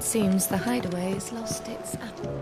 Seems the hideaway has lost its apple.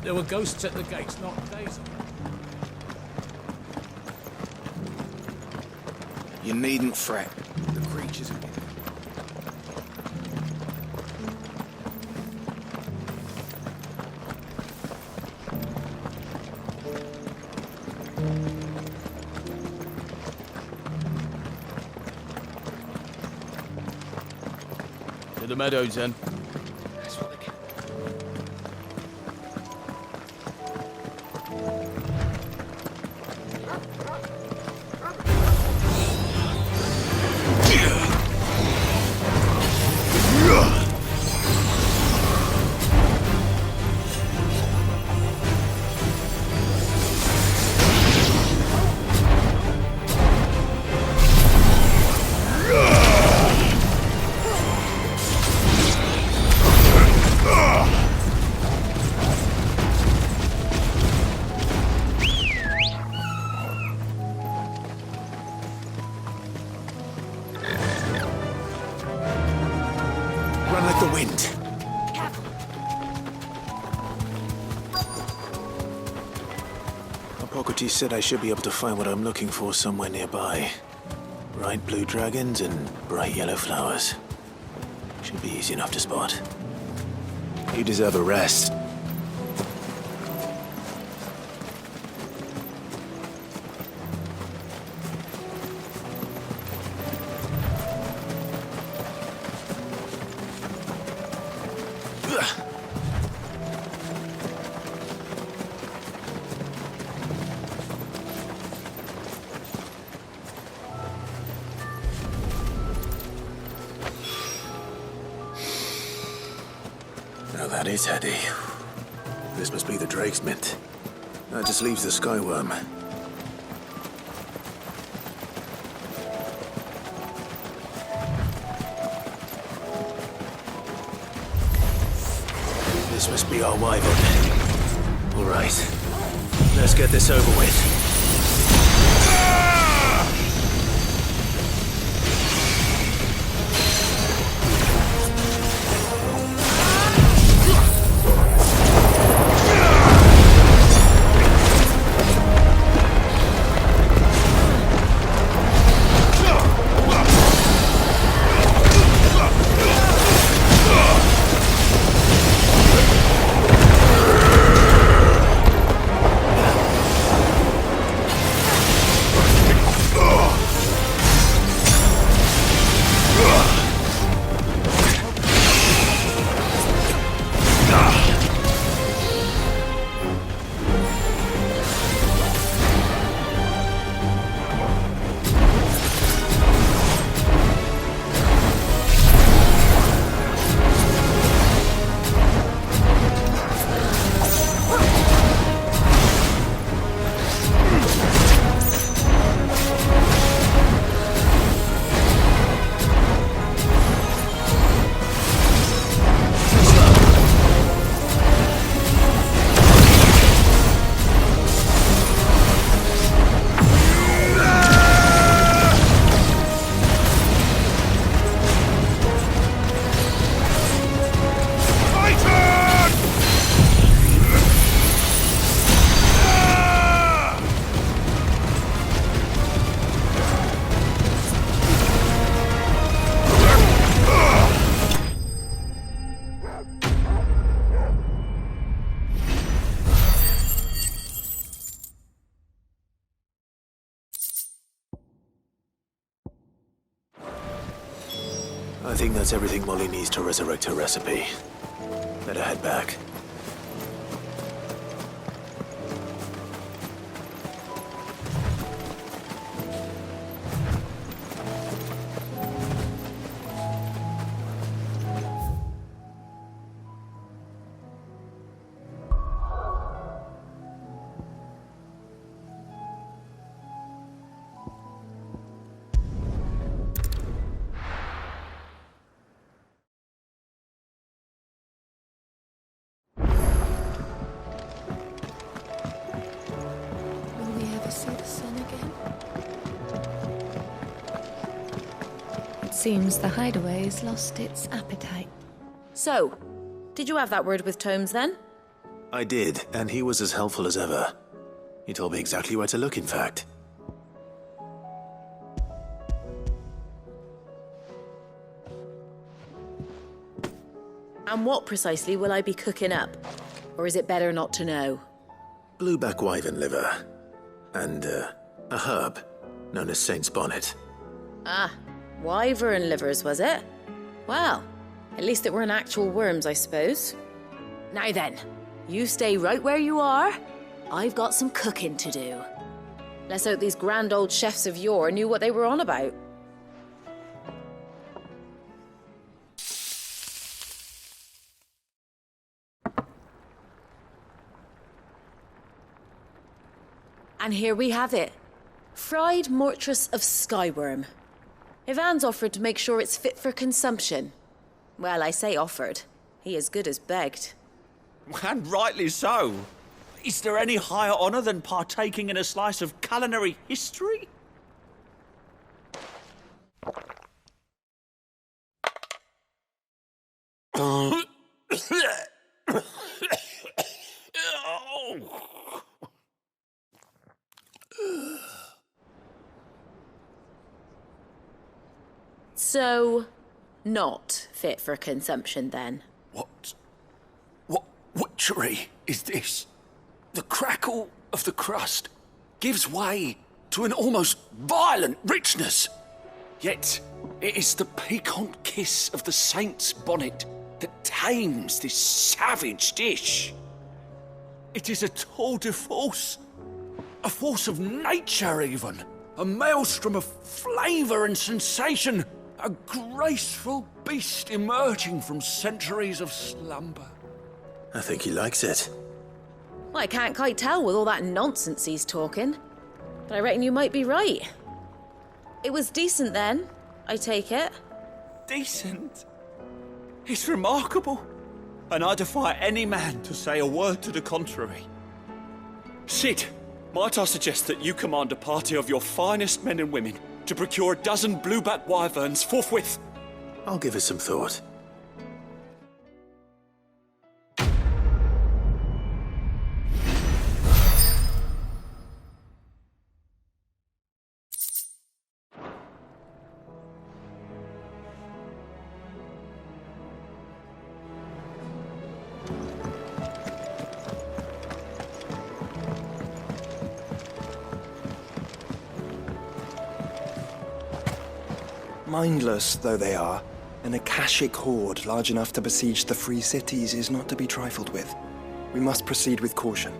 There were ghosts at the gates not days ago. You needn't fret. The creatures are... To the meadows, then. That's what they can. Run like the wind. Hippocrates said I should be able to find what I'm looking for somewhere nearby. Bright blue dragons and bright yellow flowers. Should be easy enough to spot. You deserve a rest. Now that is heady. This must be the Drake's Mint. That just leaves the Skyworm. This must be our wyvern. All right. Let's get this over with. I think that's everything Molly needs to resurrect her recipe. Better head back. Will we ever see the sun again? It seems the hideaway's lost its appetite. So, did you have that word with Tomes then? I did, and he was as helpful as ever. He told me exactly where to look, in fact. And what precisely will I be cooking up? Or is it better not to know? Blueback wyvern liver. And, a herb known as Saint's Bonnet. Ah, wyvern livers, was it? Well, at least it weren't actual worms, I suppose. Now then, you stay right where you are. I've got some cooking to do. Let's hope these grand old chefs of yore knew what they were on about. And here we have it. Fried mortress of skyworm. Ivan's offered to make sure it's fit for consumption. Well, I say offered. He as good as begged. And rightly so. Is there any higher honour than partaking in a slice of culinary history? So, not fit for consumption then? What witchery is this? The crackle of the crust gives way to an almost violent richness. Yet, it is the piquant kiss of the saint's bonnet that tames this savage dish. It is a tour de force. A force of nature, even. A maelstrom of flavour and sensation. A graceful beast emerging from centuries of slumber. I think he likes it. Well, I can't quite tell with all that nonsense he's talking. But I reckon you might be right. It was decent then, I take it. Decent? It's remarkable. And I defy any man to say a word to the contrary. Sid, might I suggest that you command a party of your finest men and women to procure a dozen blueback wyverns forthwith? I'll give it some thought. Mindless though they are, an Akashic horde large enough to besiege the free cities is not to be trifled with. We must proceed with caution.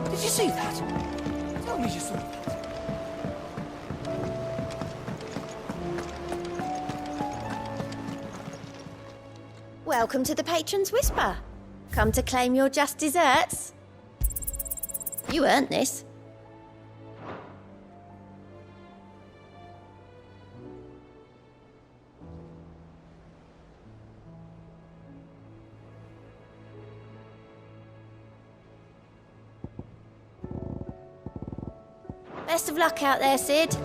Did you see that? Tell me you saw that. Welcome to the Patron's Whisper. Come to claim your just desserts? You earned this. Best of luck out there, Sid.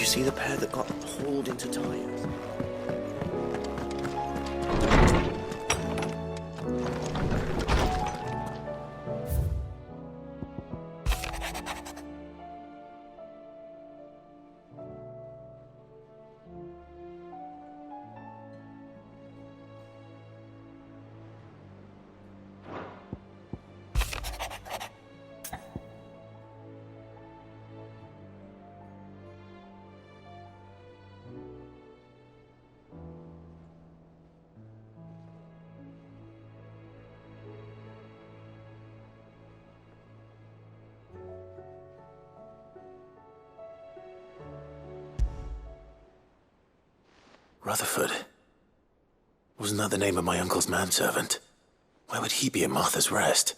you see the pair that got hauled into Tyre? Rutherford. Wasn't that the name of my uncle's manservant? Why would he be at Martha's Rest?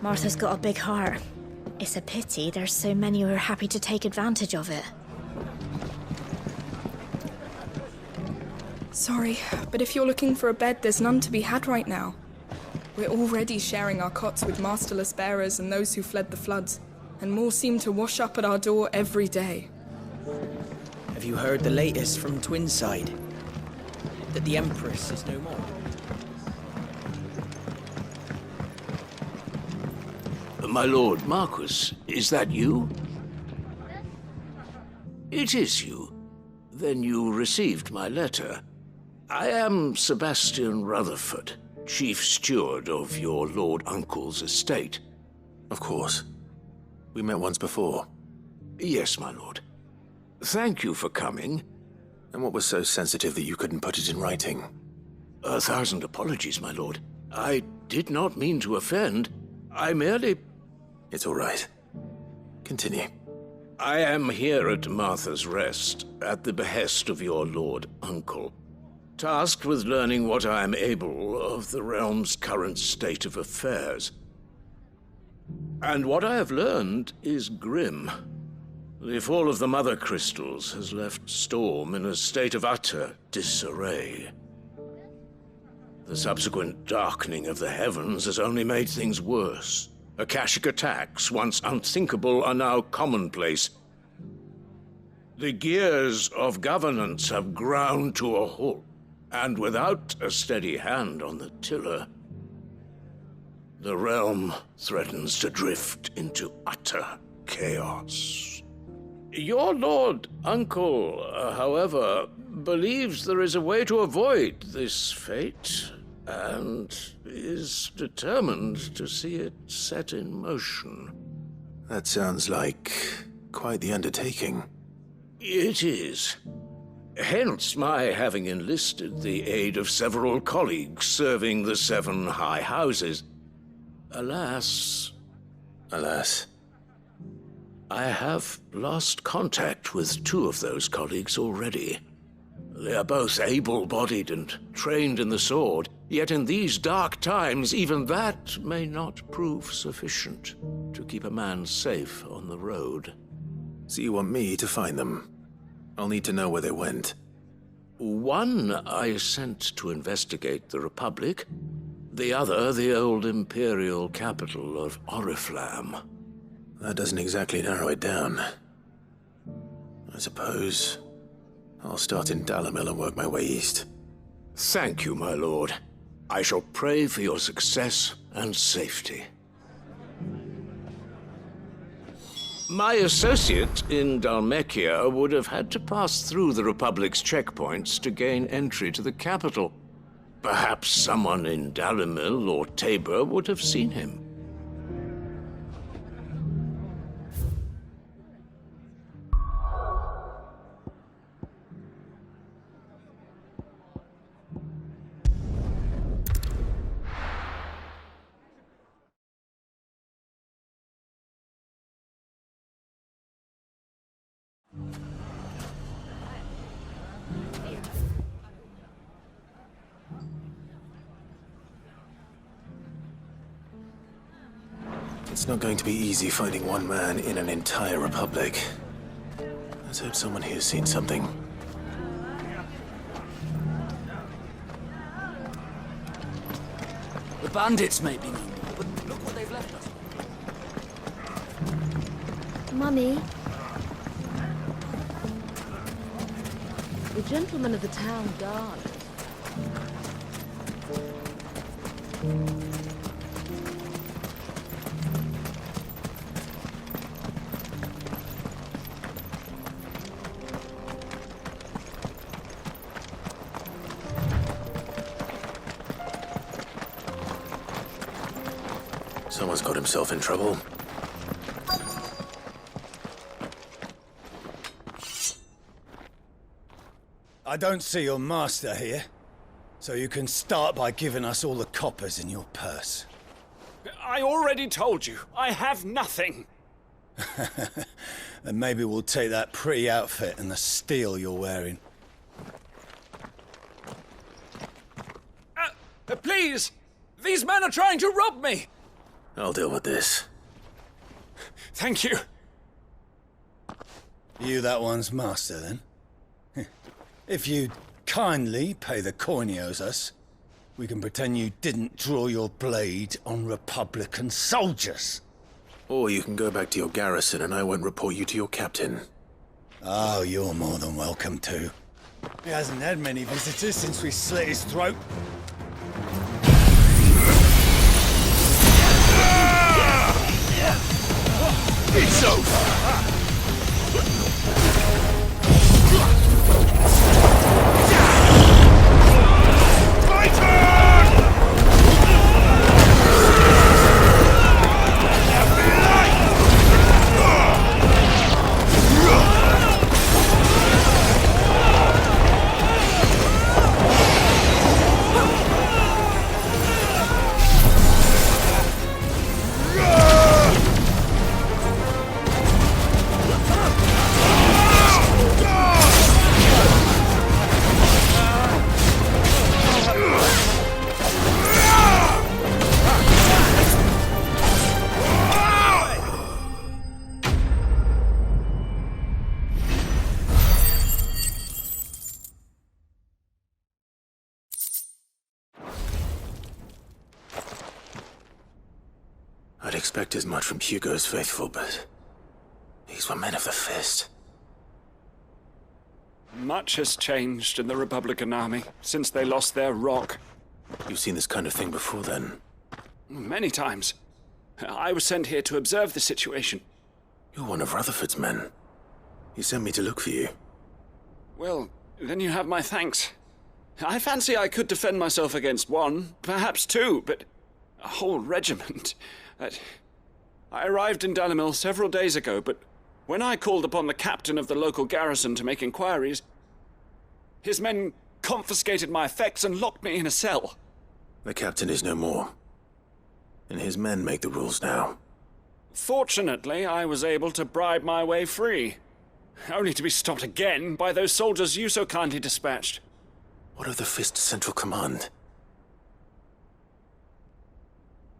Martha's got a big heart. It's a pity there's so many who are happy to take advantage of it. Sorry, but if you're looking for a bed, there's none to be had right now. We're already sharing our cots with masterless bearers and those who fled the floods, and more seem to wash up at our door every day. Have you heard the latest from Twinside? That the Empress is no more? My lord Marquis, is that you? It is you. Then you received my letter. I am Sebastian Rutherford, chief steward of your lord uncle's estate. Of course. We met once before. Yes, my lord. Thank you for coming. And what was so sensitive that you couldn't put it in writing? 1,000 apologies, my lord. I did not mean to offend. I merely... It's all right. Continue. I am here at Martha's Rest, at the behest of your lord uncle, tasked with learning what I am able of the realm's current state of affairs. And what I have learned is grim. The fall of the Mothercrystals has left Storm in a state of utter disarray. The subsequent darkening of the heavens has only made things worse. Akashic attacks, once unthinkable, are now commonplace. The gears of governance have ground to a halt, and without a steady hand on the tiller, the realm threatens to drift into utter chaos. Your lord uncle, however, believes there is a way to avoid this fate, and is determined to see it set in motion. That sounds like quite the undertaking. It is. Hence my having enlisted the aid of several colleagues serving the 7 high houses. Alas, I have lost contact with 2 of those colleagues already. They are both able-bodied and trained in the sword, yet in these dark times, even that may not prove sufficient to keep a man safe on the road. So you want me to find them? I'll need to know where they went. One I sent to investigate the Republic, the other the old imperial capital of Oriflamme. That doesn't exactly narrow it down. I suppose I'll start in Dhalmekian and work my way east. Thank you, my lord. I shall pray for your success and safety. My associate in Dhalmekia would have had to pass through the Republic's checkpoints to gain entry to the capital. Perhaps someone in Dalimil or Tabor would have seen him. It's not going to be easy finding one man in an entire republic. Let's hope someone here's seen something. The bandits may be no more, but look what they've left us. Mummy. The gentleman of the town guard. Someone's got himself in trouble. I don't see your master here, so you can start by giving us all the coppers in your purse. I already told you, I have nothing. And maybe we'll take that pretty outfit and the steel you're wearing. Please! These men are trying to rob me! I'll deal with this. Thank you. You that one's master, then? If you'd kindly pay the coin he owes us, we can pretend you didn't draw your blade on Republican soldiers. Or you can go back to your garrison and I won't report you to your captain. Oh, you're more than welcome to. He hasn't had many visitors since we slit his throat. It's over! I'd expect as much from Hugo's faithful, but these were men of the fist. Much has changed in the Republican army since they lost their rock. You've seen this kind of thing before, then? Many times. I was sent here to observe the situation. You're one of Rutherford's men. He sent me to look for you. Well, then you have my thanks. I fancy I could defend myself against one, perhaps two, but a whole regiment. I arrived in Dalimil several days ago, but when I called upon the captain of the local garrison to make inquiries, his men confiscated my effects and locked me in a cell. The captain is no more, and his men make the rules now. Fortunately, I was able to bribe my way free, only to be stopped again by those soldiers you so kindly dispatched. What of the Fist's central command?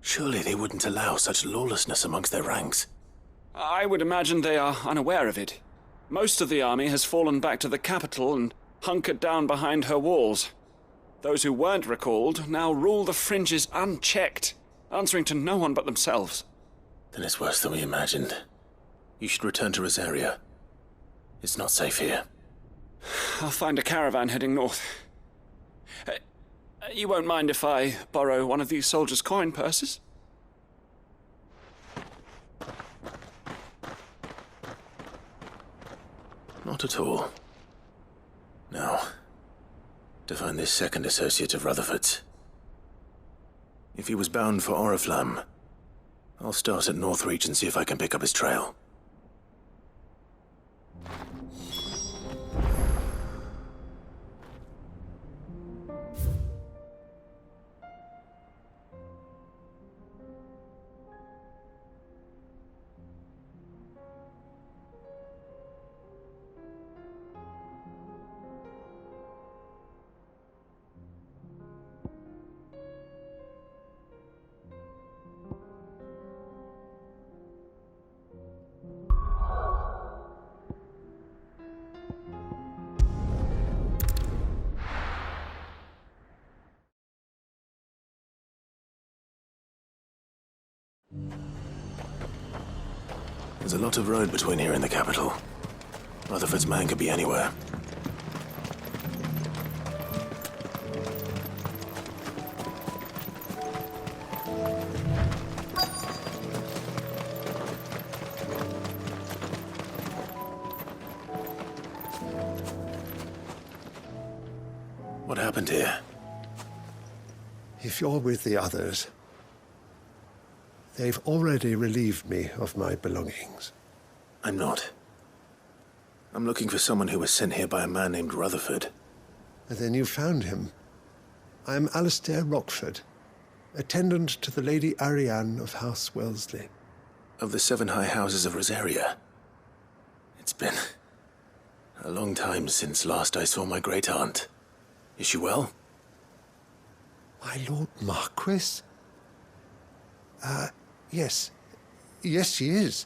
Surely they wouldn't allow such lawlessness amongst their ranks. I would imagine they are unaware of it. Most of the army has fallen back to the capital and hunkered down behind her walls. Those who weren't recalled now rule the fringes unchecked, answering to no one but themselves. Then it's worse than we imagined. You should return to Rosaria. It's not safe here. I'll find a caravan heading north. You won't mind if I borrow one of these soldiers' coin purses? Not at all. Now, to find this second associate of Rutherford's. If he was bound for Oriflamme, I'll start at Northreach and see if I can pick up his trail. There's a lot of road between here and the capital. Rutherford's man could be anywhere. What happened here? If you're with the others, they've already relieved me of my belongings. I'm not. I'm looking for someone who was sent here by a man named Rutherford. And then you found him. I'm Alistair Rockford, attendant to the Lady Ariane of House Wellesley. Of the 7 high houses of Rosaria. It's been a long time since last I saw my great-aunt. Is she well? My Lord Marquis? Yes. Yes, she is.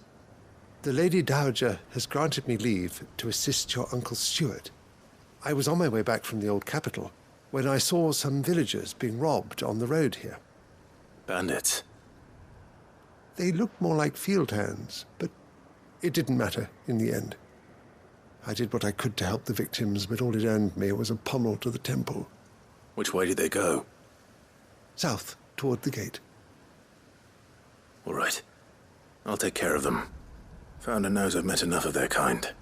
The Lady Dowager has granted me leave to assist your Uncle Stuart. I was on my way back from the old capital when I saw some villagers being robbed on the road here. Bandits? They looked more like field hands, but it didn't matter in the end. I did what I could to help the victims, but all it earned me was a pommel to the temple. Which way did they go? South, toward the gate. All right. I'll take care of them. Founder knows I've met enough of their kind.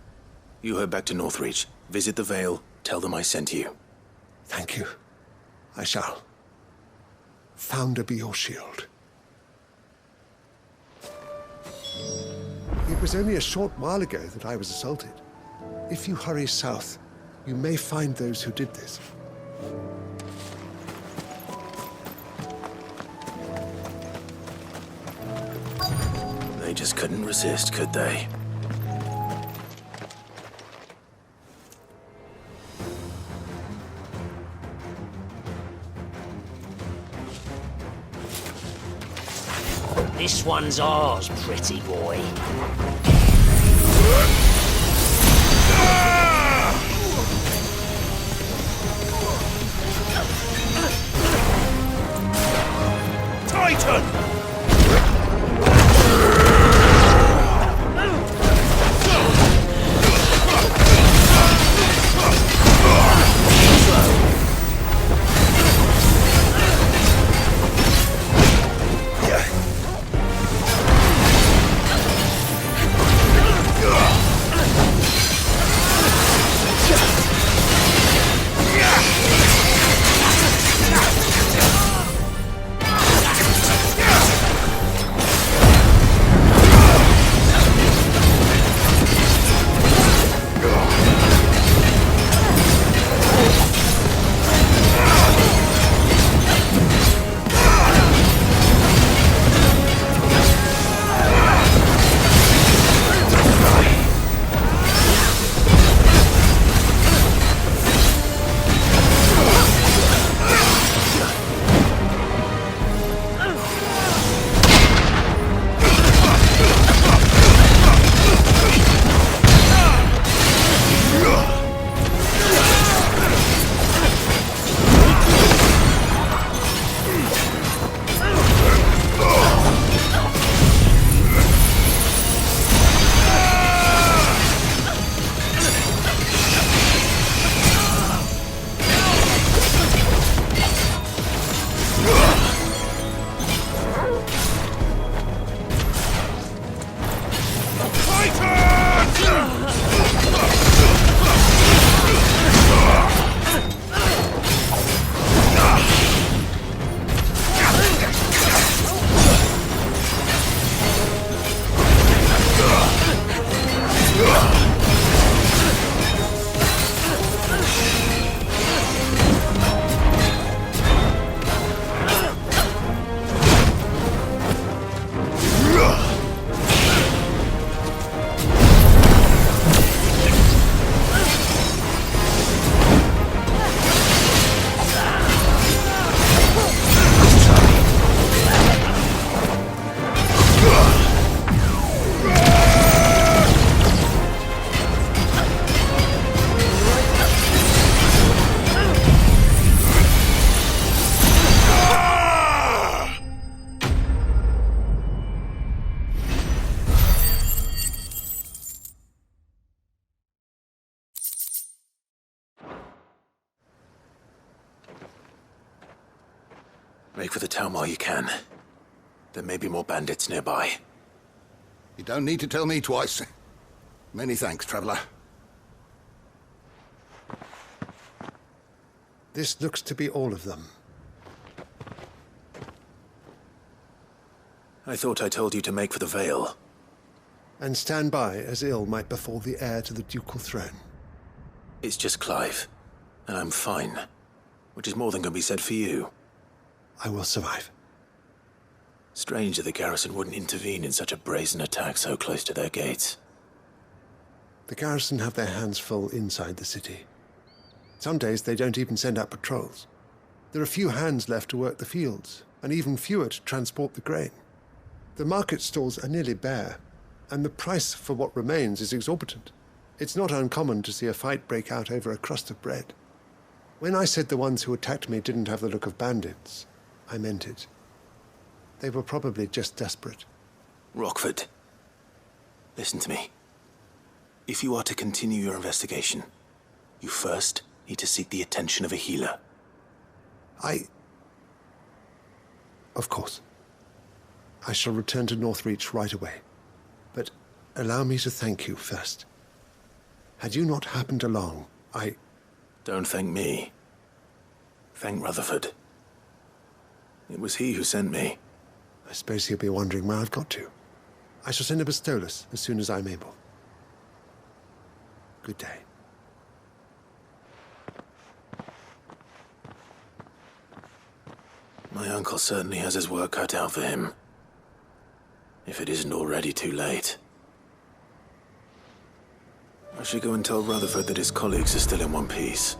You head back to Northreach, visit the Vale, tell them I sent you. Thank you. I shall. Founder be your shield. It was only a short while ago that I was assaulted. If you hurry south, you may find those who did this. They just couldn't resist, could they? This one's ours, pretty boy. Titan! Make for the town while you can. There may be more bandits nearby. You don't need to tell me twice. Many thanks, traveler. This looks to be all of them. I thought I told you to make for the Vale. And stand by as ill might befall the heir to the ducal throne. It's just Clive, and I'm fine. Which is more than can be said for you. I will survive. Strange that the garrison wouldn't intervene in such a brazen attack so close to their gates. The garrison have their hands full inside the city. Some days they don't even send out patrols. There are few hands left to work the fields, and even fewer to transport the grain. The market stalls are nearly bare, and the price for what remains is exorbitant. It's not uncommon to see a fight break out over a crust of bread. When I said the ones who attacked me didn't have the look of bandits, I meant it. They were probably just desperate. Rockford, listen to me. If you are to continue your investigation, you first need to seek the attention of a healer. Of course. I shall return to Northreach right away. But allow me to thank you first. Had you not happened along, Don't thank me. Thank Rutherford. It was he who sent me. I suppose he'll be wondering where I've got to. I shall send a Bastolus as soon as I'm able. Good day. My uncle certainly has his work cut out for him. If it isn't already too late. I should go and tell Rutherford that his colleagues are still in one piece.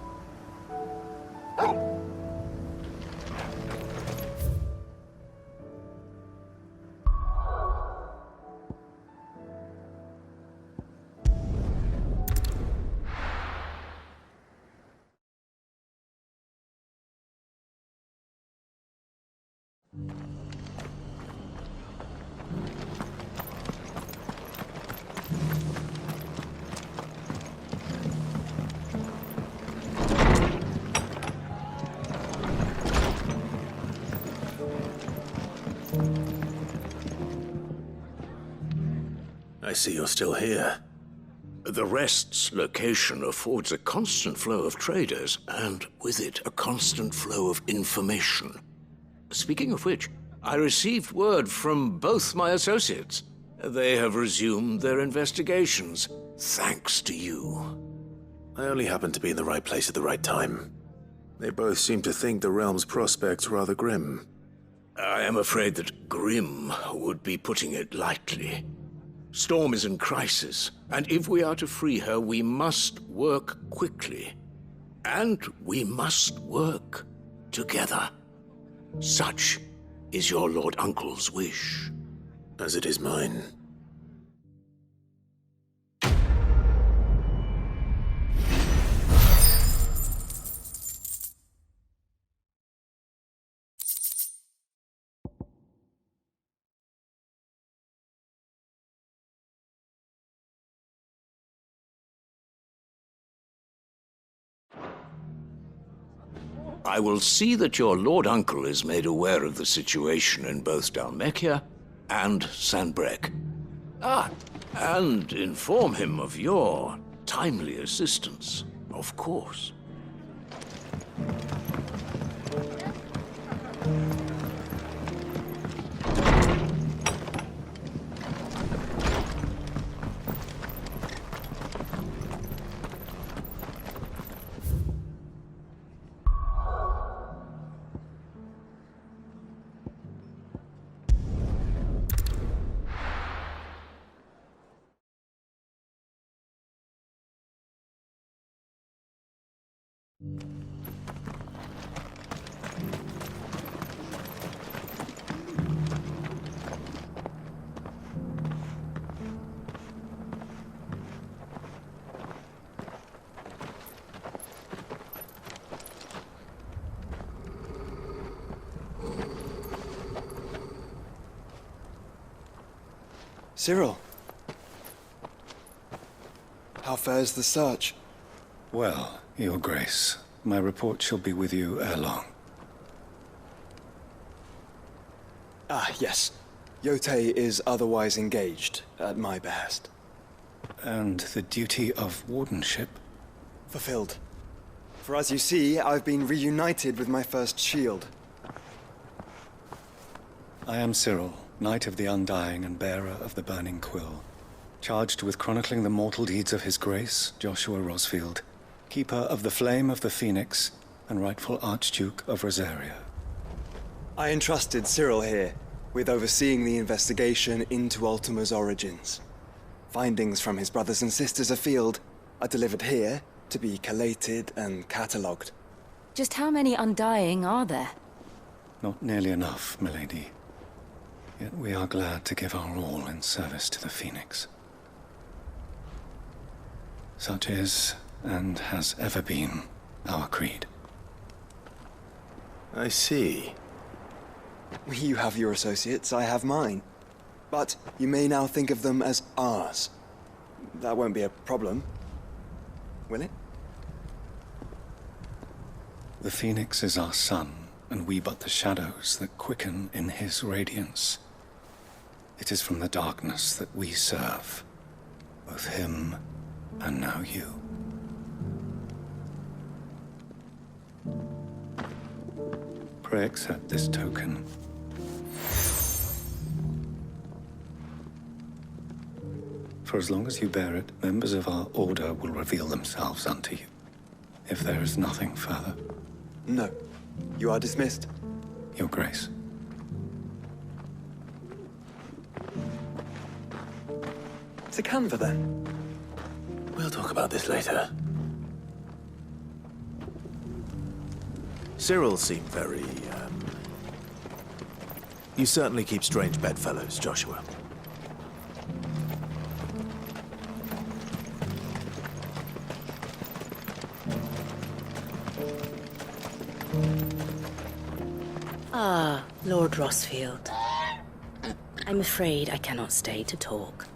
I see you're still here. The Rest's location affords a constant flow of traders, and with it, a constant flow of information. Speaking of which, I received word from both my associates. They have resumed their investigations, thanks to you. I only happened to be in the right place at the right time. They both seem to think the realm's prospects rather grim. I am afraid that grim would be putting it lightly. Storm is in crisis, and if we are to free her, we must work quickly. And we must work together. Such is your Lord Uncle's wish. As it is mine. I will see that your Lord Uncle is made aware of the situation in both Dhalmekia and Sanbreque. And inform him of your timely assistance, of course. Cyril, how fares the search? Well, Your Grace, my report shall be with you ere long. Yes. Yotei is otherwise engaged, at my behest. And the duty of wardenship? Fulfilled. For as you see, I've been reunited with my first shield. I am Cyril, Knight of the Undying and bearer of the Burning Quill, charged with chronicling the mortal deeds of His Grace, Joshua Rosfield, keeper of the Flame of the Phoenix and rightful Archduke of Rosaria. I entrusted Cyril here with overseeing the investigation into Ultima's origins. Findings from his brothers and sisters afield are delivered here to be collated and catalogued. Just how many Undying are there? Not nearly enough, milady. Yet we are glad to give our all in service to the Phoenix. Such is, and has ever been, our creed. I see. You have your associates, I have mine. But you may now think of them as ours. That won't be a problem, will it? The Phoenix is our sun, and we but the shadows that quicken in his radiance. It is from the darkness that we serve, both him and now you. Pray accept this token. For as long as you bear it, members of our order will reveal themselves unto you. If there is nothing further. No. You are dismissed. Your Grace. To Canva, then. We'll talk about this later. Cyril seemed very, You certainly keep strange bedfellows, Joshua. Ah, Lord Rosfield. I'm afraid I cannot stay to talk.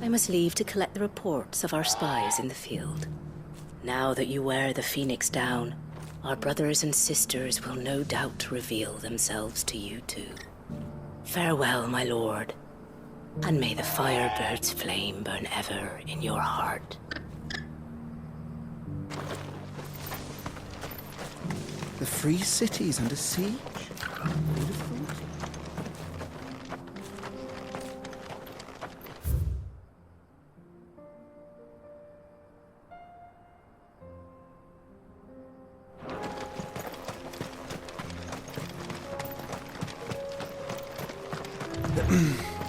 I must leave to collect the reports of our spies in the field. Now that you wear the Phoenix down, our brothers and sisters will no doubt reveal themselves to you too. Farewell, my lord, and may the Firebird's flame burn ever in your heart. The free city's under siege?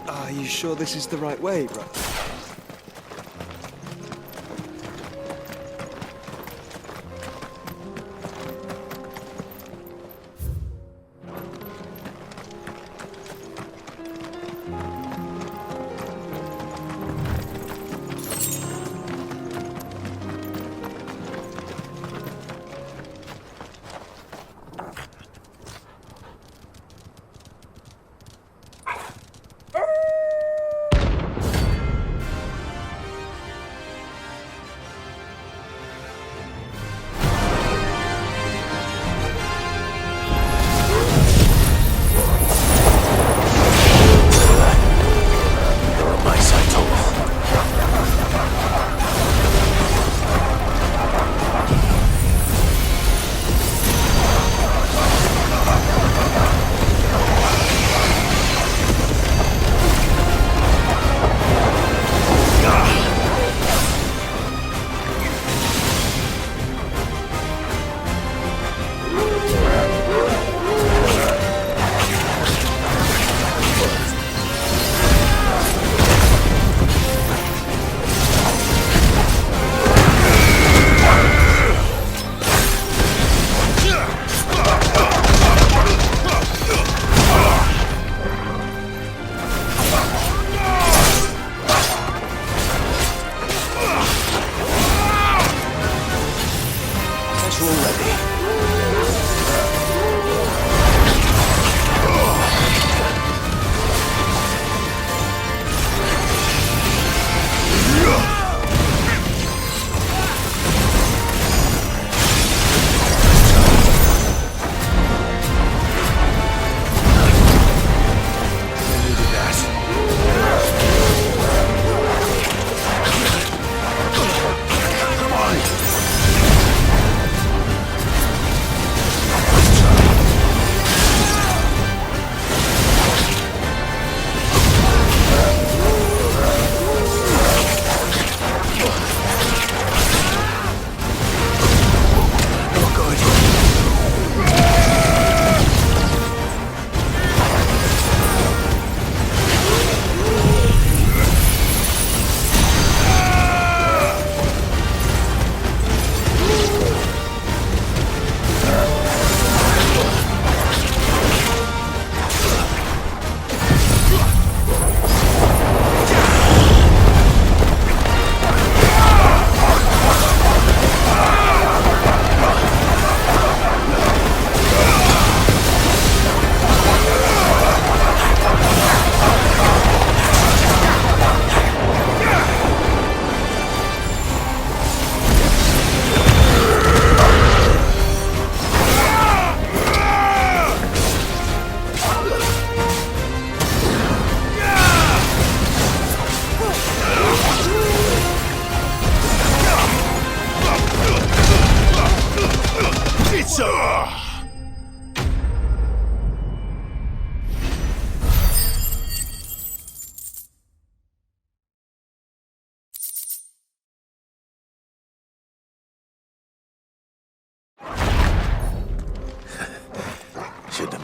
Are you sure this is the right way, bro?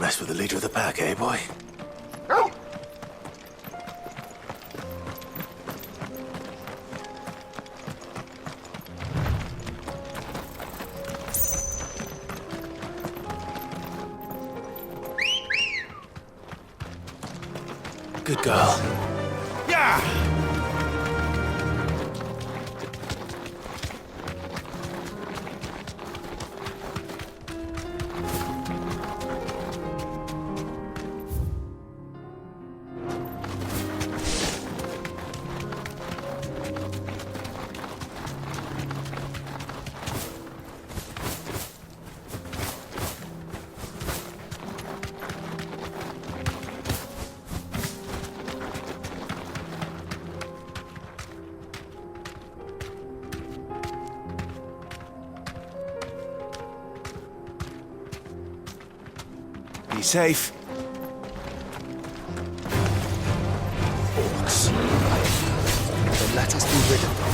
mess with the leader of the pack, eh, boy? Good girl. Yeah! Be safe. Orcs. Then let us be rid of them.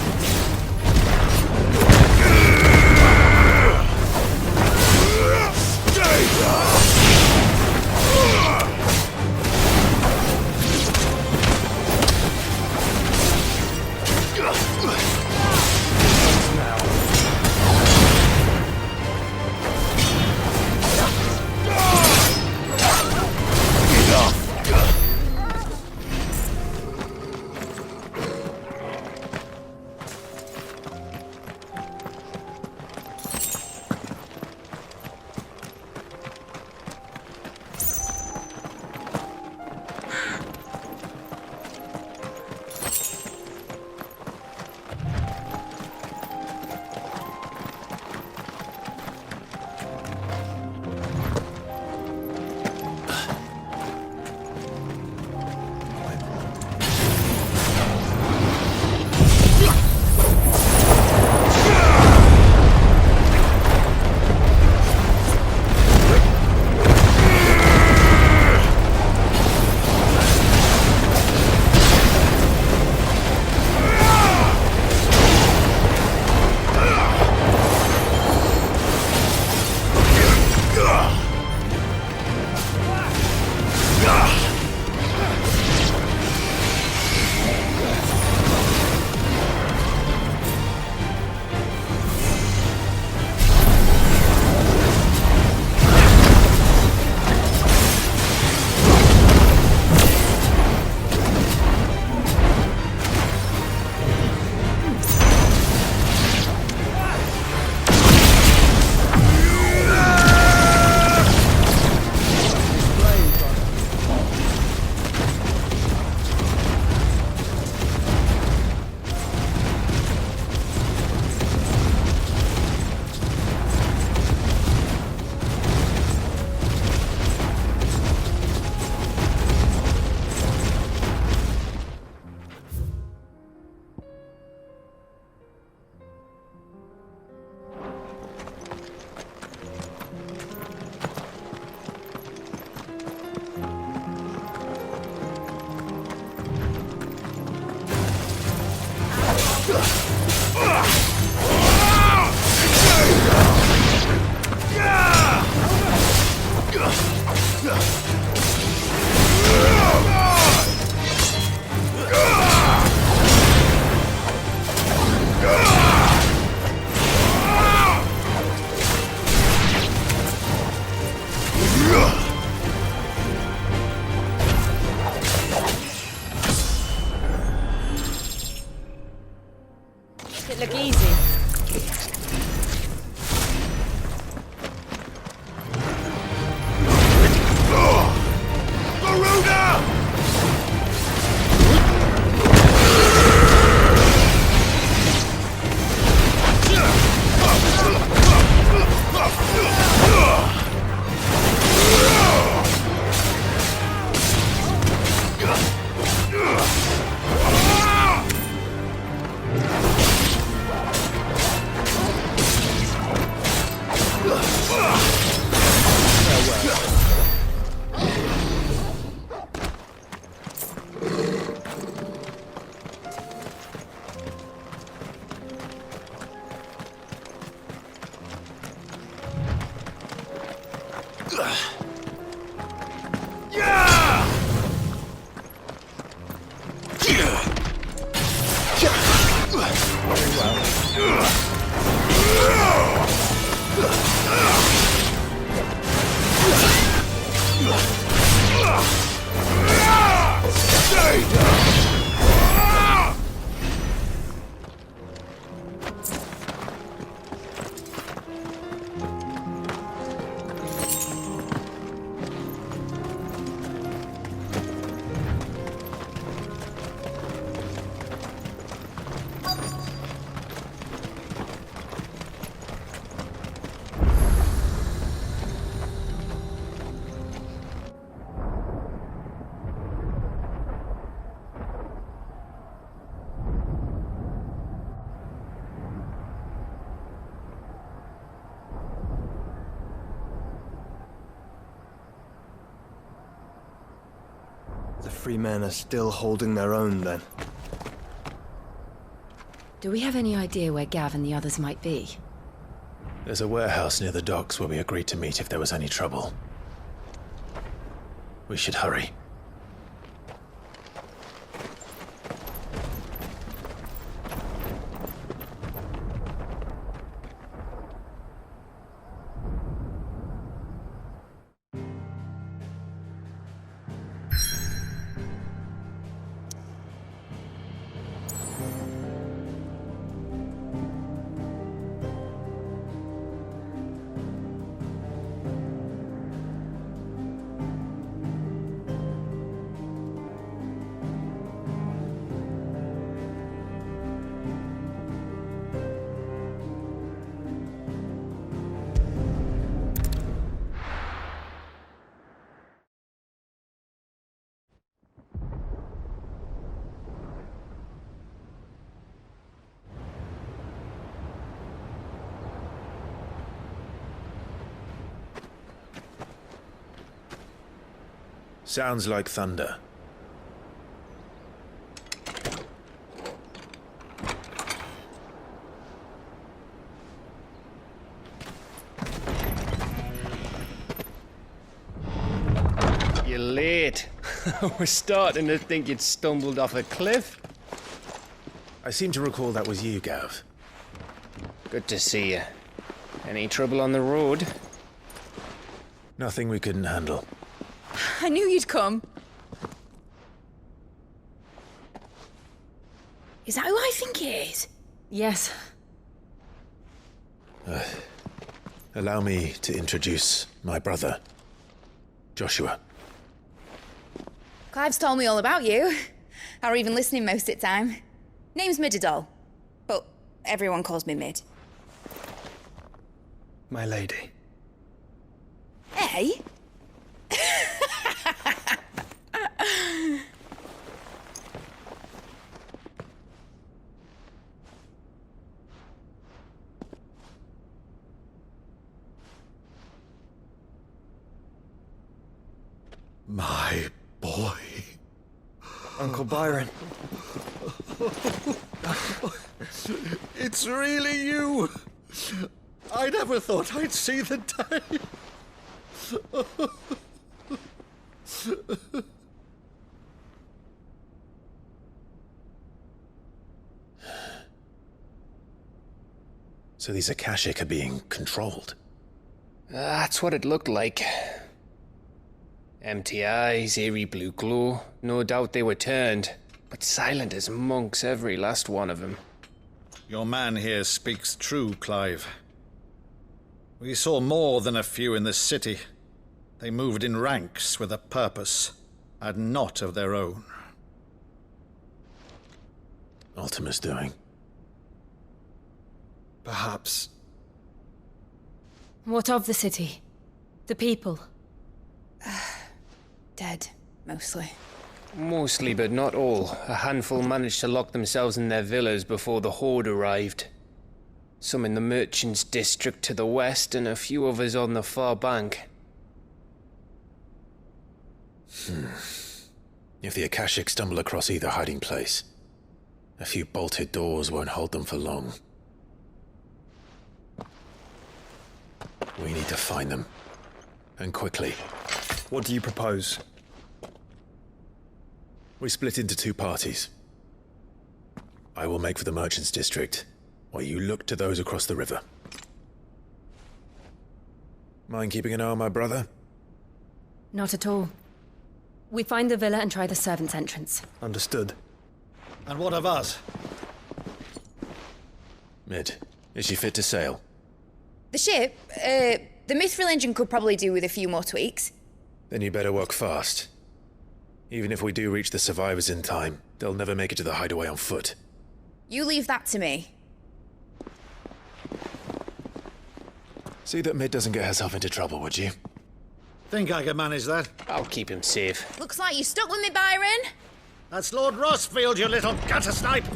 It look easy. Garuda! free men are still holding their own, then. Do we have any idea where Gav and the others might be? There's a warehouse near the docks where we agreed to meet if there was any trouble. We should hurry. Sounds like thunder. You're late. We're starting to think you'd stumbled off a cliff. I seem to recall that was you, Gav. Good to see you. Any trouble on the road? Nothing we couldn't handle. I knew you'd come. Is that who I think it is? Yes. Allow me to introduce my brother, Joshua. Clive's told me all about you. Or even listening most of the time. Name's Mididol, but everyone calls me Mid. My lady. Hey? My boy. Uncle Byron. It's really you! I never thought I'd see the day. So these Akashic are being controlled? That's what it looked like. Empty eyes, eerie blue glow. No doubt they were turned, but silent as monks, every last one of them. Your man here speaks true, Clive. We saw more than a few in this city. They moved in ranks with a purpose, and not of their own. Ultima's doing. Perhaps. What of the city? The people? Dead, mostly. Mostly, but not all. A handful managed to lock themselves in their villas before the Horde arrived. Some in the merchants' district to the west, and a few others on the far bank. If the Akashic stumble across either hiding place, a few bolted doors won't hold them for long. We need to find them. And quickly. What do you propose? We split into two parties. I will make for the merchants' district, while you look to those across the river. Mind keeping an eye on my brother? Not at all. We find the villa and try the servants' entrance. Understood. And what of us? Mid, is she fit to sail? The ship, the Mithril engine could probably do with a few more tweaks. Then you better work fast. Even if we do reach the survivors in time, they'll never make it to the hideaway on foot. You leave that to me. See that Mid doesn't get herself into trouble, would you? Think I can manage that? I'll keep him safe. Looks like you stuck with me, Byron. That's Lord Rossfield, you little gutter snipe!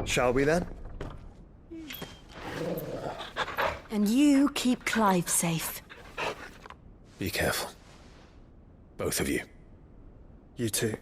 Shall we then? And you keep Clive safe. Be careful. Both of you. You too.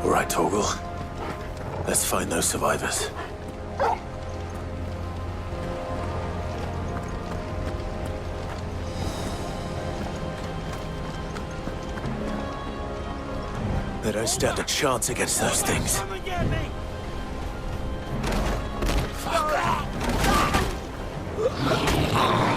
All right, Torgal. Let's find those survivors. They don't stand a chance against those things. Fuck.